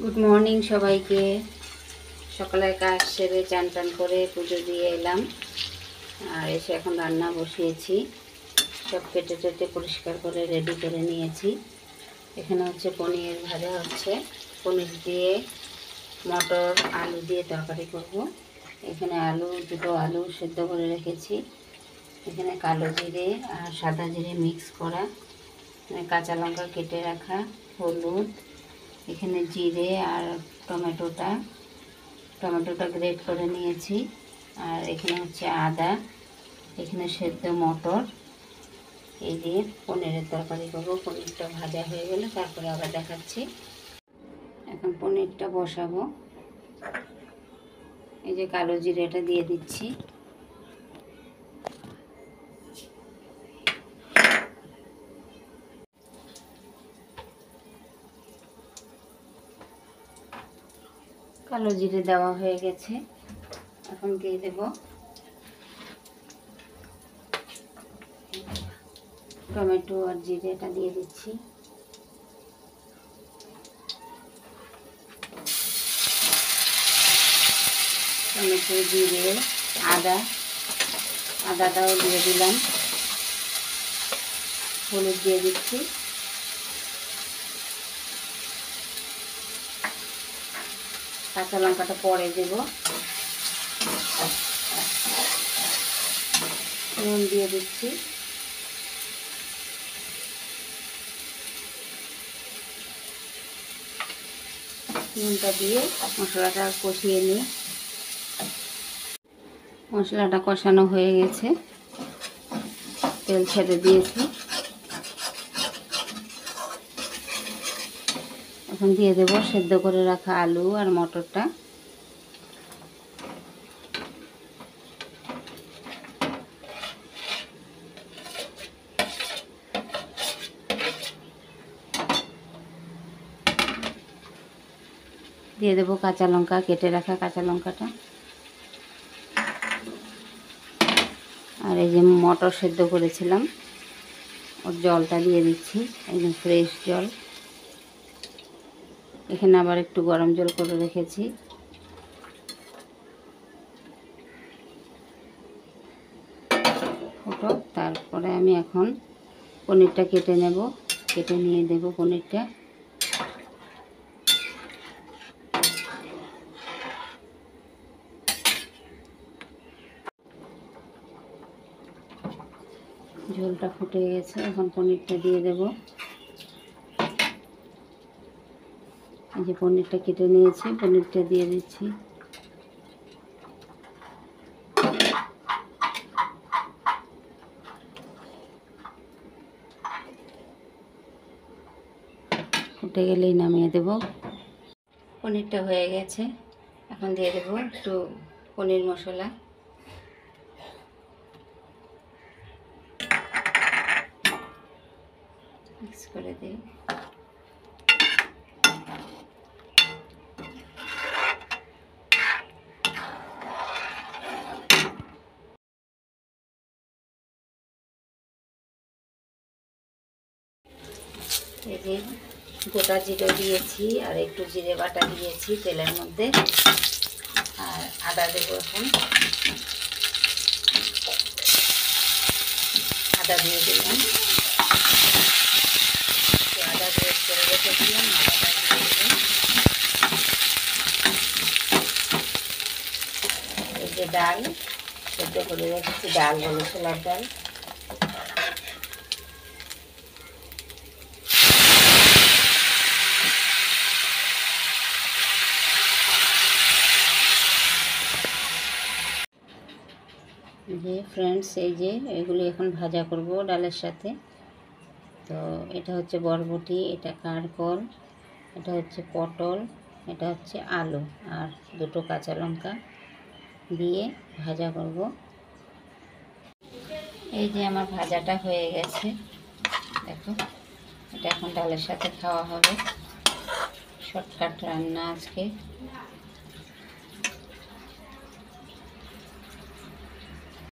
Good morning সবাইকে। সকালের কাজ সেরে চান টান করে পুজো দিয়ে এলাম, আর এসে এখন রান্না বসিয়েছি। সব কেটে টেটে পরিষ্কার করে রেডি করে নিয়েছি। এখানে হচ্ছে পনির ভাজা হচ্ছে, পনির দিয়ে মটর আলু দিয়ে তরকারি করব। এখানে দুটো আলু সেদ্ধ করে রেখেছি। এখানে কালো জিরে আর সাদা জিরে মিক্স করা, কাঁচা লঙ্কা কেটে রাখা, হলুদ, এখানে জিরে আর টমেটোটা গ্রেট করে নিয়েছি। আর এখানে হচ্ছে আদা, এখানে সেদ্ধ মটর। এই দিয়ে পনিরের তরকারি করবো। পনিরটা ভাজা হয়ে গেলে তারপরে আবার দেখাচ্ছি। এখন পনিরটা বসাবো। এই যে কালো জিরেটা দিয়ে দিচ্ছি। কালো জিরে দেওয়া হয়ে গেছে, এখন দিয়ে দেব টমেটো আর জিরেটা দিয়ে দিচ্ছি। টমেটো, জিরে, আদাটাও দিয়ে দিলাম। হলুদ দিয়ে দিচ্ছি। কাঁচা লঙ্কাটা পরে দেব। নুন দিয়ে দিচ্ছি। নুনটা দিয়ে মশলাটা কষিয়ে নিই। মশলাটা কষানো হয়ে গেছে, তেল ছেড়ে দিয়েছি। এখন দিয়ে দেব সেদ্ধ করে রাখা আলু আর মটরটা। দিয়ে দেব কাঁচা লঙ্কা, কেটে রাখা কাঁচা লঙ্কাটা। আর এই যে মটর সেদ্ধ করেছিলাম, ওর জলটা দিয়ে দিচ্ছি, একদম ফ্রেশ জল। এখানে আবার একটু গরম জল করে রেখেছি। তারপরে আমি এখন পনিরটা কেটে নেব, কেটে নিয়ে দেব পনিরটা। ঝোলটা ফুটে গেছে, এখন পনিরটা দিয়ে দেব। এই যে পনিরটা কেটে নিয়েছি, পনিরটা দিয়ে দিচ্ছি। ফুটে গেলেই নামিয়ে দেব। পনিরটা হয়ে গেছে, এখন দিয়ে দেব একটু পনির মশলা। মিক্স করে দিই। এই যে গোটা জিরে দিয়েছি আর একটু জিরে বাটা দিয়েছি তেলের মধ্যে। আর আদা দেবো এখন। আদা দিয়ে দিলাম। আদা গ্রেট করে রেখেছিলাম, আদাটা দিয়ে দিলাম। এই যে ডাল সেদ্ধ করে রেখেছি, ডাল বলে ছোলার ডাল। যে ফ্রেন্ডস, এই যে এগুলি এখন ভাজা করব ডালের সাথে। তো এটা হচ্ছে বরবটি, এটা কাঁকরোল, এটা হচ্ছে পটল, এটা হচ্ছে আলু আর দুটো কাঁচা লঙ্কা দিয়ে ভাজা করব। এই যে আমার ভাজাটা হয়ে গেছে, দেখো। এটা এখন ডালের সাথে খাওয়া হবে। শর্টকাট রান্না আজকে।